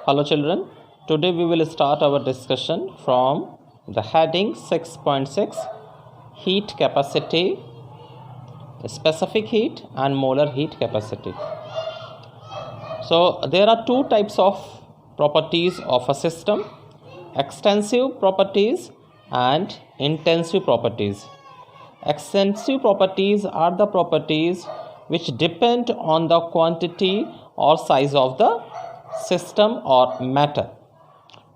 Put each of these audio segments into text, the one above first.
Hello children, today we will start our discussion from the heading 6.6 heat capacity, specific heat and molar heat capacity. So there are two types of properties of a system: extensive properties and intensive properties. Extensive properties are the properties which depend on the quantity or size of the system or matter.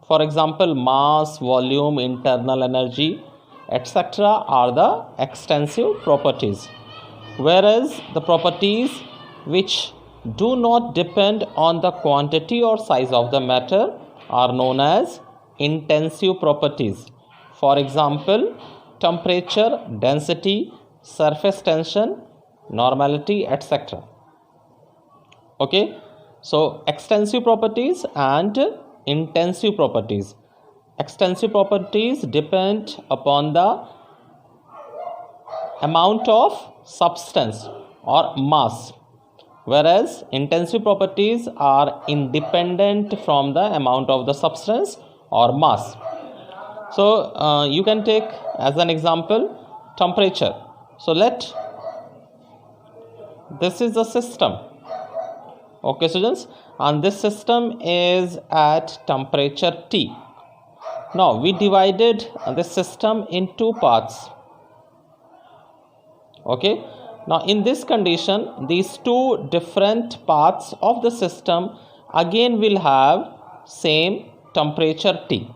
For example, mass, volume, internal energy, etc. are the extensive properties, whereas the properties which do not depend on the quantity or size of the matter are known as intensive properties. For example, temperature, density, surface tension, normality, etc. Okay, so extensive properties and intensive properties. Extensive properties depend upon the amount of substance or mass, whereas intensive properties are independent from the amount of the substance or mass. So you can take as an example temperature. So this is the system, okay students, and this system is at temperature T. Now we divided this system in two parts. Okay, now in this condition, these two different parts of the system again will have same temperature T.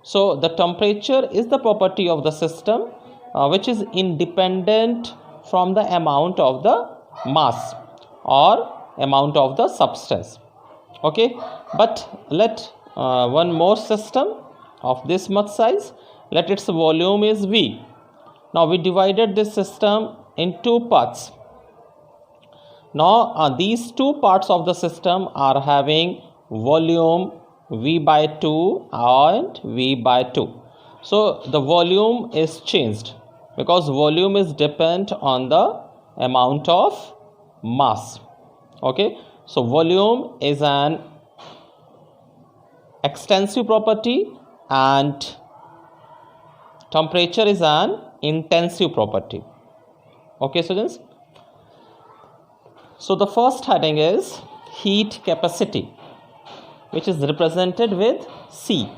So the temperature is the property of the system which is independent from the amount of the mass or amount of the substance. Okay, but let one more system of this much size, let its volume is V. Now we divided this system in two parts. Now these two parts of the system are having volume V by 2 and V by 2. So the volume is changed because volume is dependent on the amount of mass. Okay, so volume is an extensive property and temperature is an intensive property. Okay students, so the first heading is heat capacity, which is represented with C.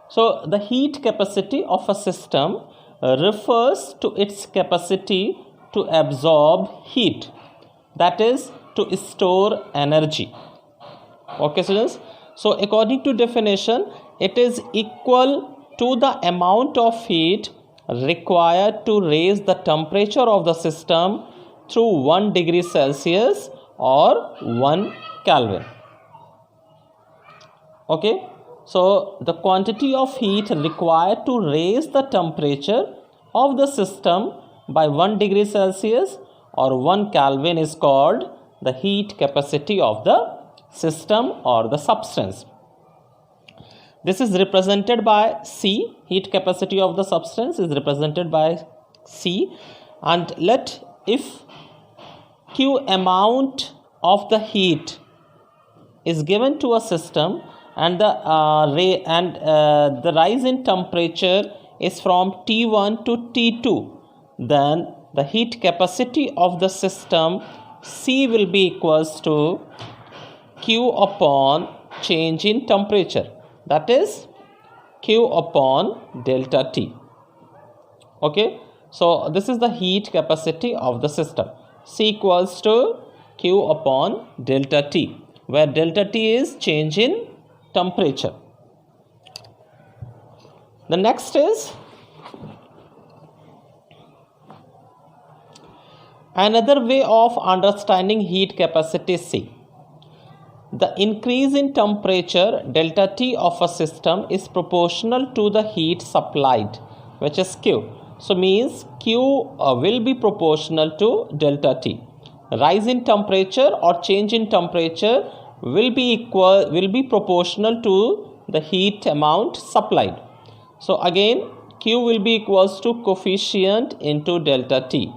So the heat capacity of a system refers to its capacity to absorb heat, that is to store energy. Okay students, so according to definition, it is equal to the amount of heat required to raise the temperature of the system through 1 degree Celsius or 1 Kelvin. Okay, so the quantity of heat required to raise the temperature of the system by 1 degree Celsius or 1 Kelvin is called the heat capacity of the system or the substance. This is represented by C. Heat capacity of the substance is represented by C. And if Q amount of the heat is given to a system and the rise in temperature is from T1 to T2, then the heat capacity of the system C will be equals to Q upon change in temperature, that is Q upon delta T. Okay, so this is the heat capacity of the system. C equals to Q upon delta T, where delta T is change in temperature. The next is another way of understanding heat capacity C. The increase in temperature delta T of a system is proportional to the heat supplied, which is Q. So means Q will be proportional to delta T. Rise in temperature or change in temperature will be proportional to the heat amount supplied. So again Q will be equals to coefficient into delta T,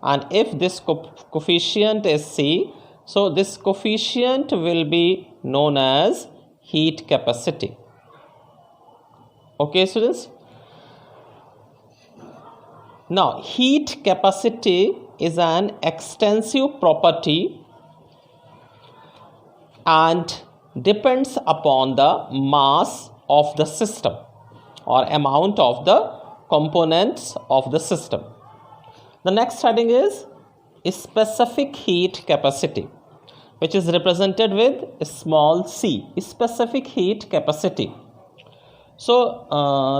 and if this coefficient is C, so this coefficient will be known as heat capacity. Okay, students. Now, heat capacity is an extensive property and depends upon the mass of the system or amount of the components of the system. The next heading is specific heat capacity, which is represented with small c, specific heat capacity. So,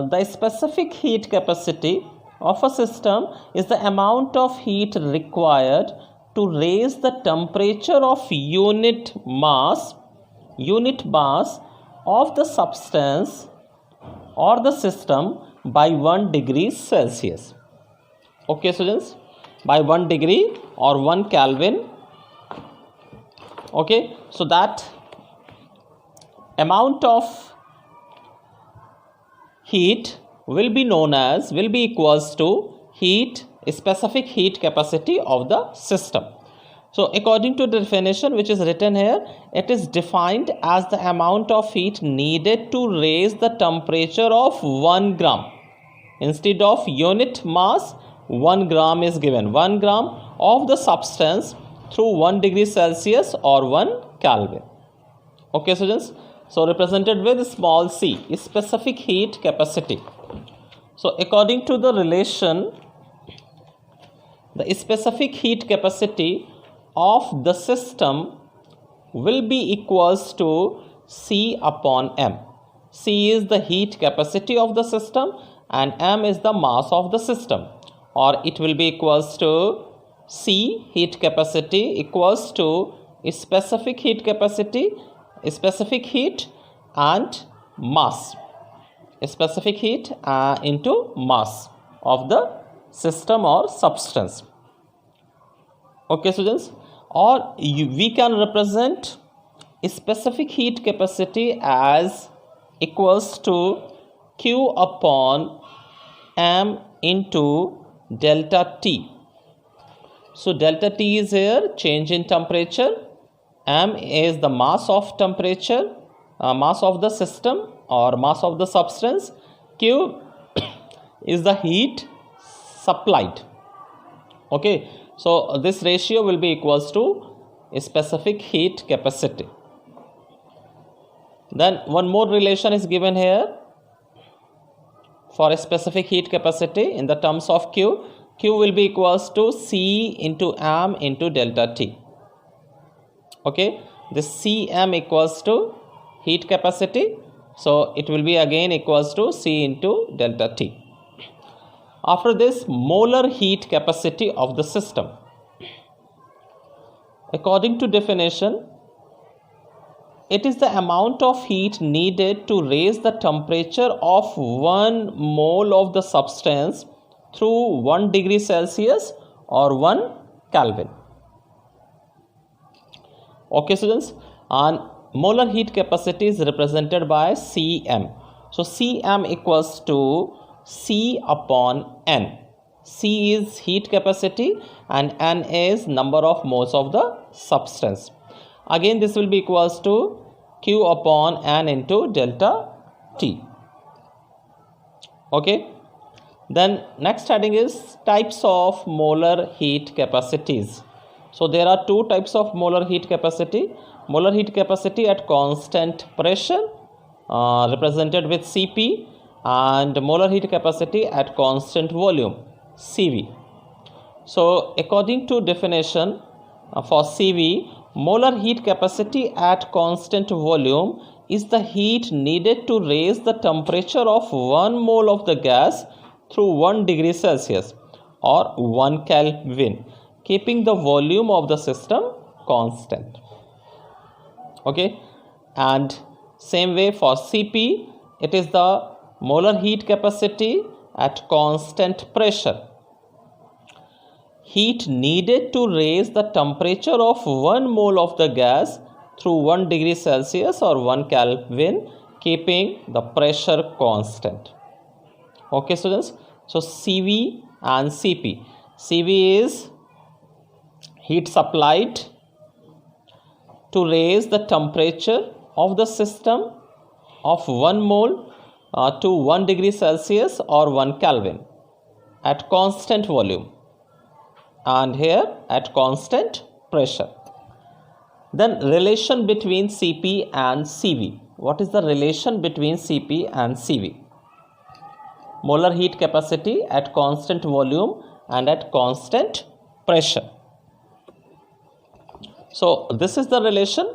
the specific heat capacity of a system is the amount of heat required to raise the temperature of unit mass of the substance or the system by 1 degree Celsius. Okay, students, by 1 degree or 1 Kelvin. Okay, so that amount of heat will be equals to specific heat capacity of the system. So according to the definition which is written here, it is defined as the amount of heat needed to raise the temperature of 1 gram. Instead of unit mass, 1 gram is given. 1 gram of the substance through 1 degree Celsius or 1 Kelvin. Okay, students. So represented with small c, specific heat capacity. So according to the relation, the specific heat capacity of the system will be equals to C upon M. C is the heat capacity of the system and M is the mass of the system, or it will be equals to C heat capacity equals to specific heat capacity, specific heat and mass, specific heat into mass of the system or substance. Okay, students, or we can represent specific heat capacity as equals to Q upon M into delta T. So delta T is here change in temperature, M is the mass of temperature, mass of the system or mass of the substance, Q is the heat supplied. Okay, so this ratio will be equals to specific heat capacity. Then one more relation is given here for a specific heat capacity in the terms of Q. Q will be equals to C into M into delta T. Okay, this Cm equals to heat capacity, so it will be again equals to C into delta T. After this, molar heat capacity of the system. According to definition, it is the amount of heat needed to raise the temperature of 1 mole of the substance through 1 degree Celsius or 1 Kelvin. Okay, students, and molar heat capacity is represented by Cm. So Cm equals to C upon N. C is heat capacity and N is number of moles of the substance. Again, this will be equals to Q upon N into delta T. Okay. Then next heading is types of molar heat capacities. So there are two types of molar heat capacity. Molar heat capacity at constant pressure represented with Cp, and molar heat capacity at constant volume Cv. So according to definition for Cv, molar heat capacity at constant volume is the heat needed to raise the temperature of 1 mole of the gas through 1 degree Celsius or 1 Kelvin, keeping the volume of the system constant. Okay, and same way for Cp, it is the molar heat capacity at constant pressure. Heat needed to raise the temperature of 1 mole of the gas through 1 degree Celsius or 1 Kelvin, keeping the pressure constant. Okay, students, so Cv and Cp. Cv is heat supplied, to raise the temperature of the system of 1 mole to 1 degree Celsius or 1 Kelvin at constant volume, and here at constant pressure. Then relation between Cp and Cv. What is the relation between Cp and Cv? Molar heat capacity at constant volume and at constant pressure. So this is the relation.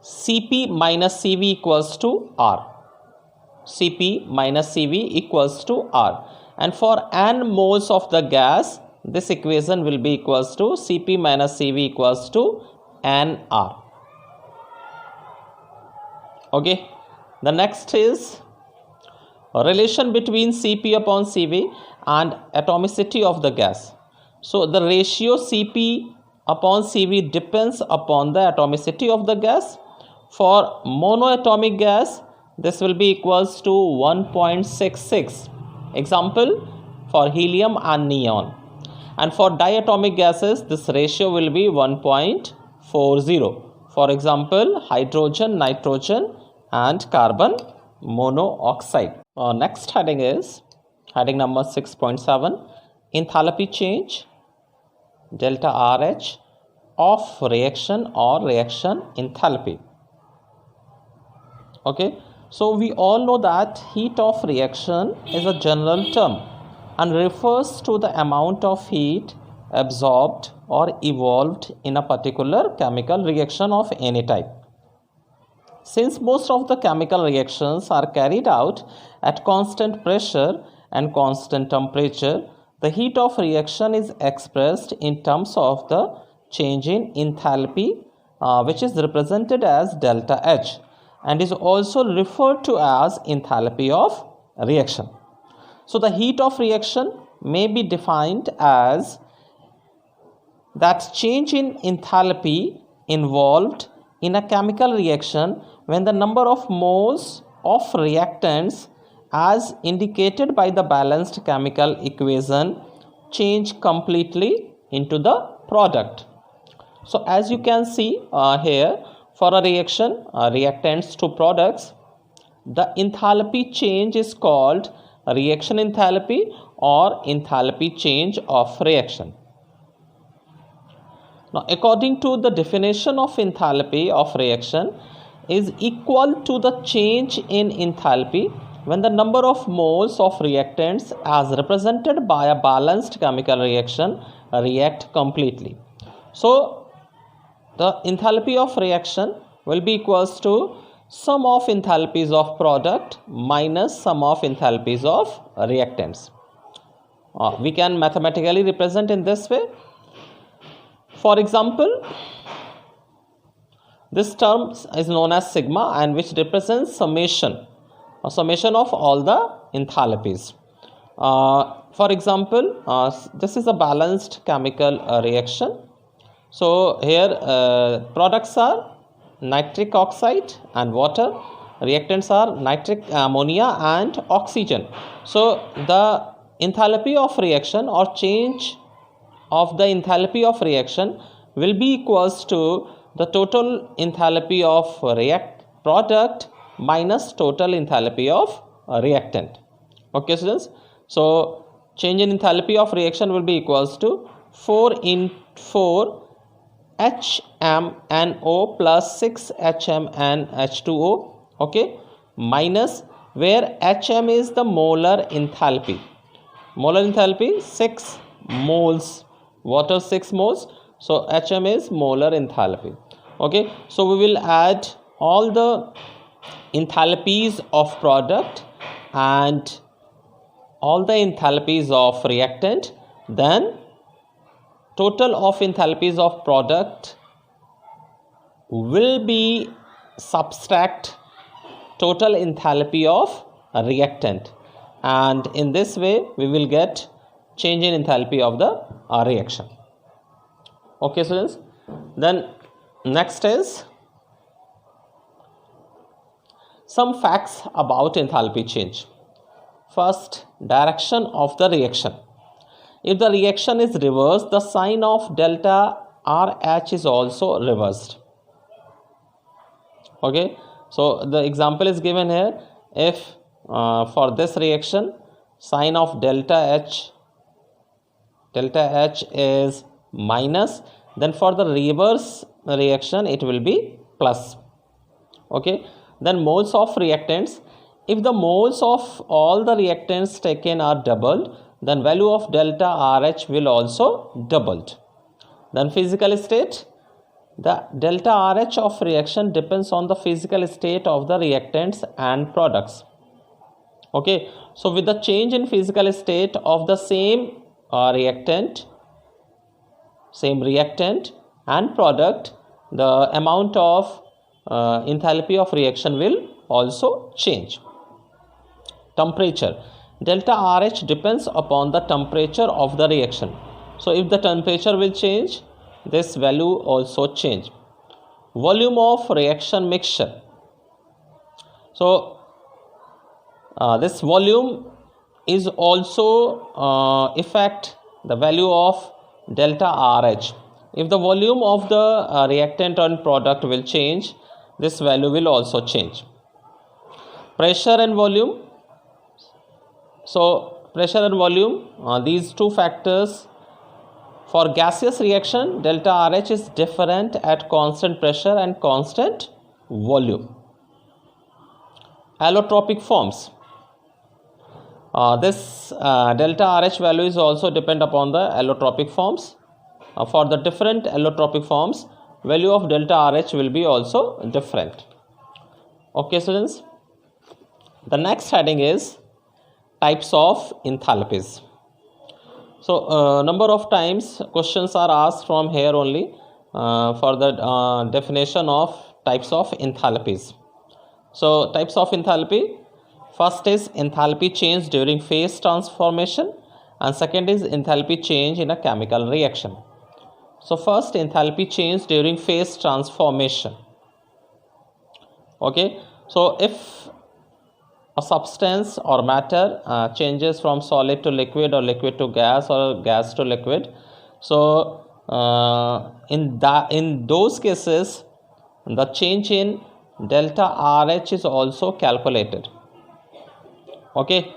Cp minus Cv equals to R. Cp minus Cv equals to R. And for n moles of the gas, this equation will be equals to Cp minus Cv equals to nR. Okay. The next is a relation between Cp upon Cv and atomicity of the gas. So the ratio Cp upon Cv depends upon the atomicity of the gas. For monoatomic gas, this will be equals to 1.66. Example, for helium and neon. And for diatomic gases, this ratio will be 1.40. For example, hydrogen, nitrogen and carbon monoxide. Next heading is heading number 6.7, enthalpy change delta RH of reaction or reaction enthalpy. Okay, so we all know that heat of reaction is a general term and refers to the amount of heat absorbed or evolved in a particular chemical reaction of any type. Since most of the chemical reactions are carried out at constant pressure and constant temperature, the heat of reaction is expressed in terms of the change in enthalpy, which is represented as delta H and is also referred to as enthalpy of reaction. So the heat of reaction may be defined as that change in enthalpy involved in a chemical reaction when the number of moles of reactants as indicated by the balanced chemical equation change completely into the product. So as you can see here, for a reaction, reactants to products, the enthalpy change is called reaction enthalpy or enthalpy change of reaction. Now, according to the definition of enthalpy of reaction is equal to the change in enthalpy when the number of moles of reactants as represented by a balanced chemical reaction react completely. So, the enthalpy of reaction will be equals to sum of enthalpies of product minus sum of enthalpies of reactants. We can mathematically represent in this way. For example, this term is known as sigma and which represents summation of all the enthalpies. For example, this is a balanced chemical reaction. So here products are nitric oxide and water, reactants are nitric ammonia and oxygen. So the enthalpy of reaction or change of the enthalpy of reaction will be equals to the total enthalpy of product minus total enthalpy of reactant. Okay students, so change in enthalpy of reaction will be equals to 4 in 4 HMNO plus 6 HMnH2O, okay, minus where HM is the molar enthalpy. Molar enthalpy 6 moles, water 6 moles, so HM is molar enthalpy. Okay, so we will add all the enthalpies of product and all the enthalpies of reactant, then total of enthalpies of product will be subtract total enthalpy of reactant, and in this way we will get change in enthalpy of the reaction. Okay students, then next is some facts about enthalpy change. First, direction of the reaction. If the reaction is reversed, the sign of delta RH is also reversed. Okay, so the example is given here. If for this reaction sign of delta H is minus, then for the reverse reaction it will be plus. Okay, then moles of reactants. If the moles of all the reactants taken are doubled, then value of delta RH will also doubled. Then physical state. The delta RH of reaction depends on the physical state of the reactants and products. Okay, so with the change in physical state of the same reactant and product, the amount of enthalpy of reaction will also change. Temperature. Delta RH depends upon the temperature of the reaction. So if the temperature will change, this value also change. Volume of reaction mixture. So this volume is also affect the value of delta RH. If the volume of the reactant and product will change, this value will also change. Pressure and volume. So pressure and volume, these two factors. For gaseous reaction, delta RH is different at constant pressure and constant volume. Allotropic forms. This delta RH value is also depend upon the allotropic forms. For the different allotropic forms, value of delta RH will be also different. Okay, students. The next heading is types of enthalpies. So number of times questions are asked from here only for the definition of types of enthalpies. So types of enthalpy. First is enthalpy change during phase transformation, and second is enthalpy change in a chemical reaction. So first, enthalpy change during phase transformation. Okay, so if a substance or matter changes from solid to liquid or liquid to gas or gas to liquid, so in those cases the change in delta RH is also calculated. Okay,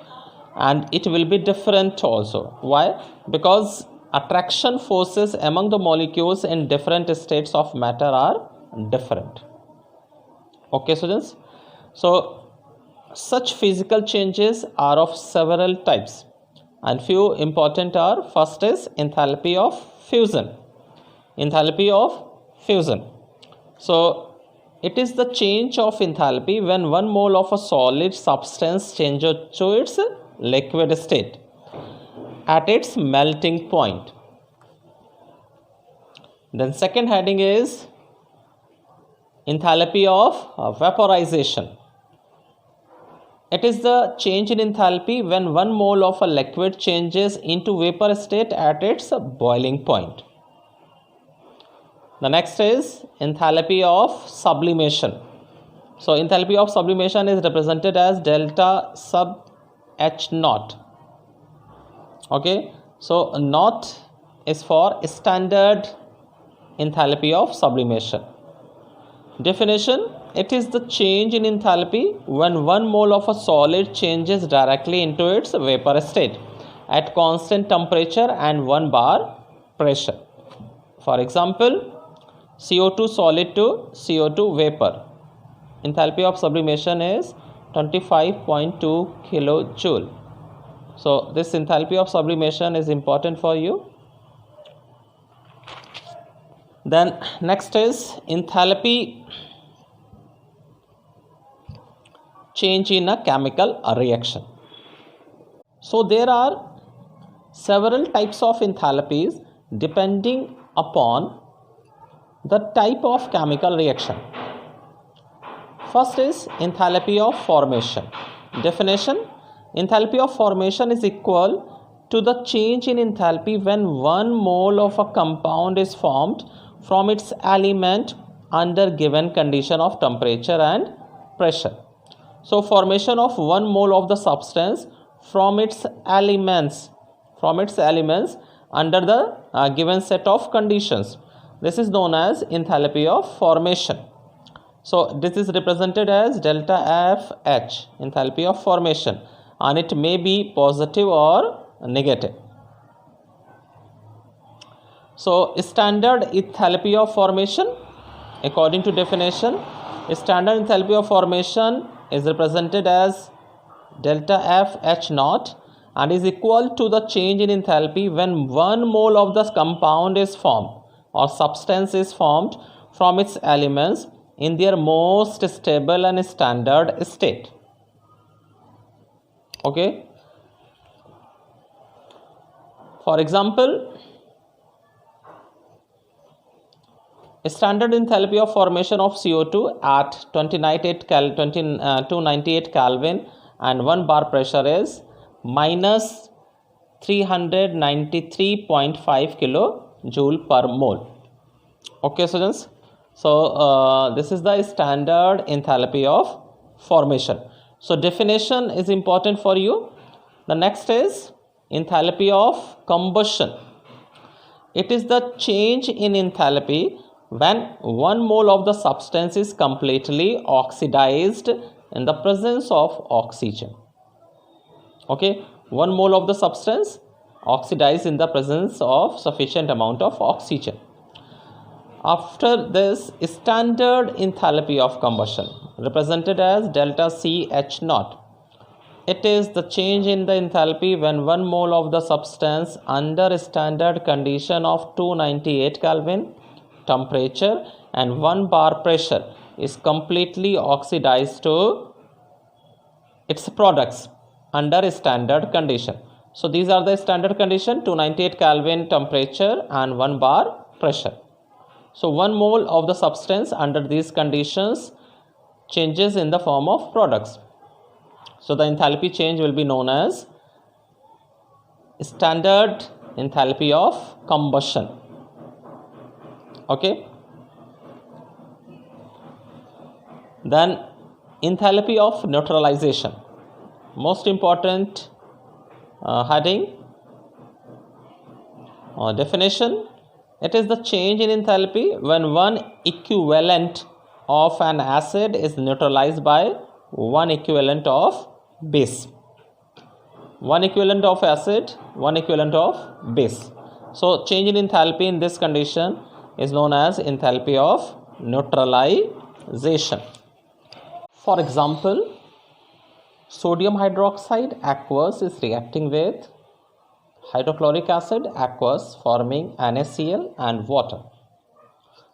and it will be different also. Why? Because attraction forces among the molecules in different states of matter are different. Okay, students. So such physical changes are of several types, and few important are: first is enthalpy of fusion. Enthalpy of fusion. So it is the change of enthalpy when 1 mole of a solid substance changes to its liquid state at its melting point. Then second heading is enthalpy of vaporization. It is the change in enthalpy when 1 mole of a liquid changes into vapor state at its boiling point. The next is enthalpy of sublimation. So enthalpy of sublimation is represented as delta sub H naught. Okay, so naught is for standard enthalpy of sublimation. Definition: it is the change in enthalpy when 1 mole of a solid changes directly into its vapor state at constant temperature and 1 bar pressure. For example, CO2 solid to CO2 vapor. Enthalpy of sublimation is 25.2 kilojoule. So this enthalpy of sublimation is important for you. Then next is enthalpy change in a chemical reaction. So there are several types of enthalpies depending upon the type of chemical reaction. First is enthalpy of formation. Definition: enthalpy of formation is equal to the change in enthalpy when 1 mole of a compound is formed from its element under given condition of temperature and pressure. So formation of 1 mole of the substance from its elements under the given set of conditions. This is known as enthalpy of formation. So this is represented as delta FH, enthalpy of formation, and it may be positive or negative. So standard enthalpy of formation, according to definition, standard enthalpy of formation is represented as delta FH naught and is equal to the change in enthalpy when 1 mole of the compound is formed or substance is formed from its elements in their most stable and standard state. Okay. For example, a standard enthalpy of formation of CO2 at 298 Kelvin and 1 bar pressure is minus 393.5 kilojoule per mole. Okay, students. So this is the standard enthalpy of formation. So definition is important for you. The next is enthalpy of combustion. It is the change in enthalpy when 1 mole of the substance is completely oxidized in the presence of oxygen. Okay, 1 mole of the substance oxidized in the presence of sufficient amount of oxygen. After this, standard enthalpy of combustion, represented as delta CH naught. It is the change in the enthalpy when 1 mole of the substance under standard condition of 298 Kelvin temperature and 1 bar pressure is completely oxidized to its products under standard condition. So these are the standard condition: 298 Kelvin temperature and 1 bar pressure. So 1 mole of the substance under these conditions changes in the form of products. So the enthalpy change will be known as standard enthalpy of combustion. Okay. Then enthalpy of neutralization. Most important heading or definition. It is the change in enthalpy when 1 equivalent of an acid is neutralized by 1 equivalent of base. 1 equivalent of acid, 1 equivalent of base. So change in enthalpy in this condition is known as enthalpy of neutralization. For example, sodium hydroxide aqueous is reacting with hydrochloric acid aqueous, forming NaCl and water.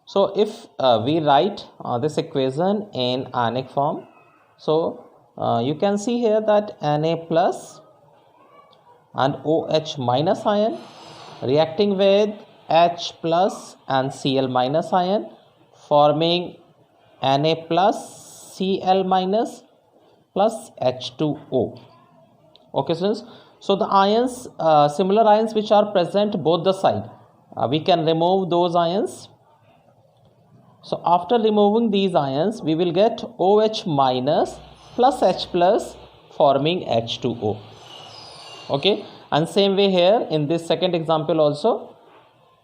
So if we write this equation in ionic form, so you can see here that Na plus and OH minus ion reacting with H plus and Cl minus ion, forming Na plus Cl minus plus H2O. Okay, students. So the ions, similar ions which are present both the side, we can remove those ions. So after removing these ions, we will get OH minus plus H plus, forming H2O. Okay, and same way here in this second example also,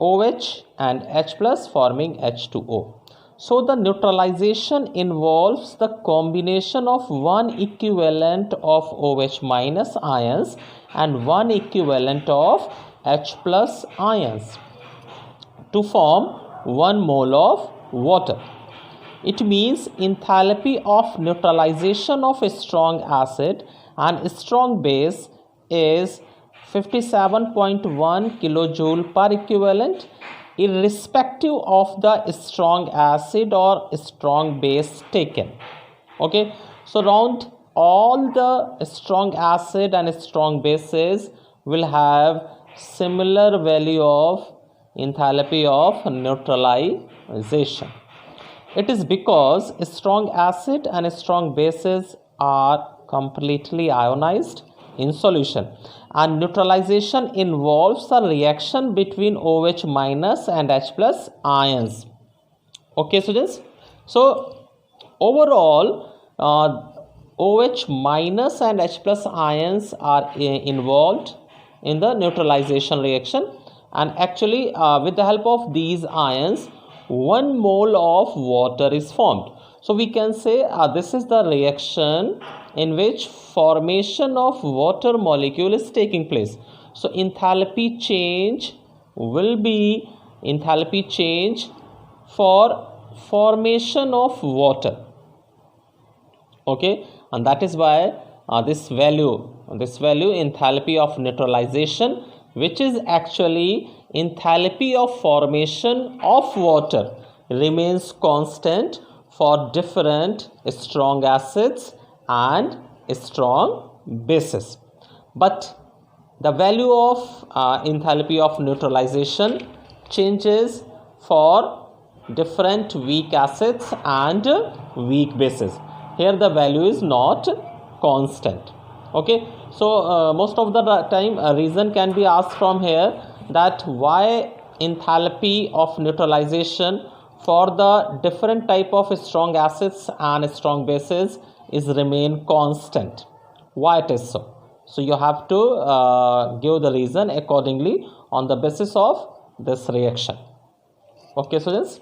OH and H plus forming H2O. So the neutralization involves the combination of 1 equivalent of OH minus ions and 1 equivalent of H plus ions to form 1 mole of water. It means enthalpy of neutralization of a strong acid and a strong base is 57.1 kilojoule per equivalent, irrespective of the strong acid or strong base taken. Okay, so around all the strong acid and strong bases will have similar value of enthalpy of neutralization. It is because strong acid and strong bases are completely ionized in solution, and neutralization involves the reaction between OH minus and H plus ions. Okay, students. So overall, OH minus and H plus ions are involved in the neutralization reaction, and actually with the help of these ions 1 mole of water is formed. So we can say this is the reaction in which formation of water molecule is taking place. So enthalpy change will be enthalpy change for formation of water. Okay, and that is why this value enthalpy of neutralization, which is actually enthalpy of formation of water, remains constant for different strong acids and strong bases. But the value of enthalpy of neutralization changes for different weak acids and weak bases. Here the value is not constant. Okay, so most of the time a reason can be asked from here that why enthalpy of neutralization for the different type of strong acids and strong bases is remain constant. Why it is so? So you have to give the reason accordingly on the basis of this reaction. Okay, students.